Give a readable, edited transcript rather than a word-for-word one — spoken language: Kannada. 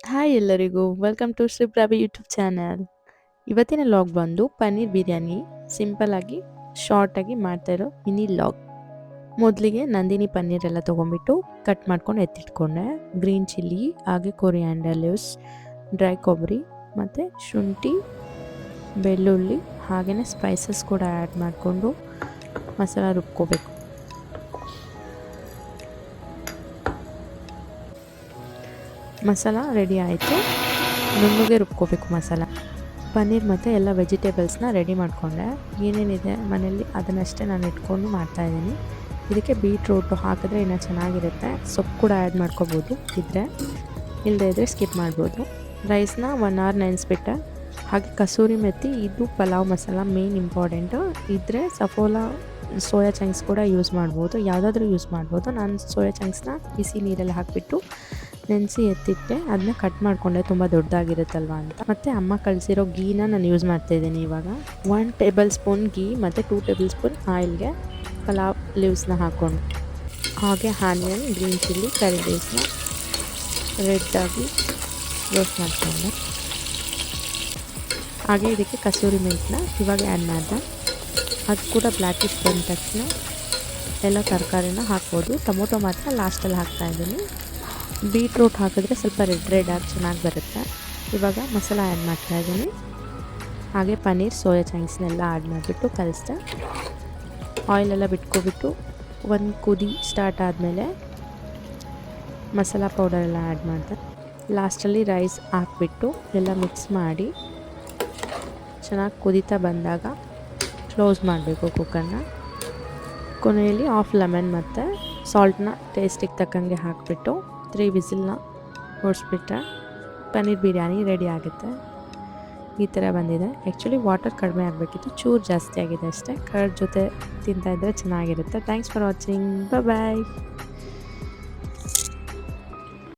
ಹಾಯ್ ಎಲ್ಲರಿಗೂ welcome to Shri Prabhi YouTube channel. ಇವತ್ತಿನ ಲಾಗ್ ಬಂದು ಪನ್ನೀರ್ ಬಿರಿಯಾನಿ ಸಿಂಪಲ್ ಆಗಿ ಶಾರ್ಟ್ ಆಗಿ ಮಾಡ್ತಾ ಇರೋ ಮಿನಿ ಲಾಗ್. ಮೊದಲಿಗೆ ನಂದಿನಿ ಪನ್ನೀರ್ ಎಲ್ಲ ತೊಗೊಂಡ್ಬಿಟ್ಟು ಕಟ್ ಮಾಡ್ಕೊಂಡು ಎತ್ತಿಟ್ಕೊಂಡೆ. ಗ್ರೀನ್ ಚಿಲ್ಲಿ, ಹಾಗೆ ಕೊರಿಯಾಂಡರ್ ಲೀವ್ಸ್, ಡ್ರೈ ಕೊಬ್ಬರಿ ಮತ್ತು ಶುಂಠಿ, ಬೆಳ್ಳುಳ್ಳಿ, ಹಾಗೆಯೇ ಸ್ಪೈಸಸ್ ಕೂಡ ಆ್ಯಡ್ ಮಾಡಿಕೊಂಡು ಮಸಾಲ ರುಬ್ಕೋಬೇಕು. ಮಸಾಲ ರೆಡಿ ಆಯಿತು. ನುಣ್ಣಗೆ ರುಬ್ಕೋಬೇಕು ಮಸಾಲ. ಪನ್ನೀರ್ ಮತ್ತು ಎಲ್ಲ ವೆಜಿಟೇಬಲ್ಸ್ನ ರೆಡಿ ಮಾಡಿಕೊಂಡೆ. ಏನೇನಿದೆ ಮನೆಯಲ್ಲಿ ಅದನ್ನಷ್ಟೇ ನಾನು ಇಟ್ಕೊಂಡು ಮಾಡ್ತಾಯಿದ್ದೀನಿ. ಇದಕ್ಕೆ ಬೀಟ್ರೂಟು ಹಾಕಿದ್ರೆ ಇನ್ನೂ ಚೆನ್ನಾಗಿರುತ್ತೆ. ಸೊಪ್ಪು ಕೂಡ ಆ್ಯಡ್ ಮಾಡ್ಕೋಬೋದು ಇದ್ದರೆ, ಇಲ್ಲದೇ ಇದ್ದರೆ ಸ್ಕಿಪ್ ಮಾಡ್ಬೋದು. ರೈಸ್ನ 1 hour ನೆನೆಸ್ಬಿಟ್ಟೆ. ಹಾಗೆ ಕಸೂರಿ ಮೆಥಿ, ಇದು ಪಲಾವ್ ಮಸಾಲ ಮೇನ್ ಇಂಪಾರ್ಟೆಂಟು. ಇದ್ದರೆ ಸಫೋಲಾ ಸೋಯಾ ಚಂಕ್ಸ್ ಕೂಡ ಯೂಸ್ ಮಾಡ್ಬೋದು, ಯಾವುದಾದ್ರೂ ಯೂಸ್ ಮಾಡ್ಬೋದು. ನಾನು ಸೋಯಾ ಚಂಕ್ಸ್ನ ಬಿಸಿ ನೀರಲ್ಲಿ ಹಾಕಿಬಿಟ್ಟು ನೆನೆಸಿ ಎತ್ತಿಟ್ಟೆ. ಅದನ್ನ ಕಟ್ ಮಾಡಿಕೊಂಡೆ, ತುಂಬ ದೊಡ್ಡದಾಗಿರುತ್ತಲ್ವ ಅಂತ. ಮತ್ತು ಅಮ್ಮ ಕಳಿಸಿರೋ ಗೀನ ನಾನು ಯೂಸ್ ಮಾಡ್ತಾಯಿದ್ದೀನಿ ಇವಾಗ. 1 ಟೇಬಲ್ ಸ್ಪೂನ್ ಗೀ ಮತ್ತು 2 ಟೇಬಲ್ ಸ್ಪೂನ್ ಆಯಿಲ್ಗೆ ಪಲಾವ್ ಲೀವ್ಸ್ನ ಹಾಕ್ಕೊಂಡು, ಹಾಗೆ ಆನಿಯನ್, ಗ್ರೀನ್ ಚಿಲ್ಲಿ, ಕರಿ ಲೀವ್ಸ್ನ ರೆಡ್ಡಾಗಿ ರೋಸ್ಟ್ ಮಾಡಿಕೊಂಡೆ. ಹಾಗೆ ಇದಕ್ಕೆ ಕಸೂರಿ ಮೆಂತ್ಯನ ಇವಾಗ ಆ್ಯಡ್ ಮಾಡಿದೆ. ಅದು ಕೂಡ ಬ್ಲ್ಯಾಕಿಶ್ ಬಂದ ತಕ್ಷಣ ಎಲ್ಲ ತರಕಾರಿನ ಹಾಕ್ಬೋದು. ಟೊಮೊಟೊ ಮಾತ್ರ ಲಾಸ್ಟಲ್ಲಿ ಹಾಕ್ತಾಯಿದ್ದೀನಿ. ಬೀಟ್ರೂಟ್ ಹಾಕಿದ್ರೆ ಸ್ವಲ್ಪ ರೆಡ್ ಆಗಿ ಚೆನ್ನಾಗಿ ಬರುತ್ತೆ. ಇವಾಗ ಮಸಾಲ ಆ್ಯಡ್ ಮಾಡ್ತಾಯಿದ್ದೀನಿ. ಹಾಗೆ ಪನ್ನೀರ್, ಸೋಯಾ ಚಂಕ್ಸ್ನೆಲ್ಲ ಆ್ಯಡ್ ಮಾಡಿಬಿಟ್ಟು ಕಲಿಸ್ದೆ. ಆಯಿಲೆಲ್ಲ ಬಿಟ್ಕೊಬಿಟ್ಟು ಒಂದು ಕುದಿ ಸ್ಟಾರ್ಟ್ ಆದಮೇಲೆ ಮಸಾಲ ಪೌಡರೆಲ್ಲ ಆ್ಯಡ್ ಮಾಡಿದೆ. ಲಾಸ್ಟಲ್ಲಿ ರೈಸ್ ಹಾಕ್ಬಿಟ್ಟು ಎಲ್ಲ ಮಿಕ್ಸ್ ಮಾಡಿ ಚೆನ್ನಾಗಿ ಕುದೀತಾ ಬಂದಾಗ ಕ್ಲೋಸ್ ಮಾಡಬೇಕು ಕುಕ್ಕರ್ನ. ಕೊನೆಯಲ್ಲಿ ಹಾಫ್ ಲೆಮನ್ ಮತ್ತು ಸಾಲ್ಟ್ನ ಟೇಸ್ಟಿಗೆ ತಕ್ಕಂಗೆ ಹಾಕಿಬಿಟ್ಟು 3 ವಿಸಿಲ್ನ ಹೊಡಿಸ್ಬಿಟ್ರೆ ಪನ್ನೀರ್ ಬಿರಿಯಾನಿ ರೆಡಿ ಆಗುತ್ತೆ. ಈ ಥರ ಬಂದಿದೆ. ಆ್ಯಕ್ಚುಲಿ ವಾಟರ್ ಕಡಿಮೆ ಆಗಬೇಕಿತ್ತು, ಚೂರು ಜಾಸ್ತಿ ಆಗಿದೆ ಅಷ್ಟೇ. ಕರ್ಡ್ ಜೊತೆ ತಿಂತಾಯಿದ್ರೆ ಚೆನ್ನಾಗಿರುತ್ತೆ. Thanks for watching. ಬಾಯ್.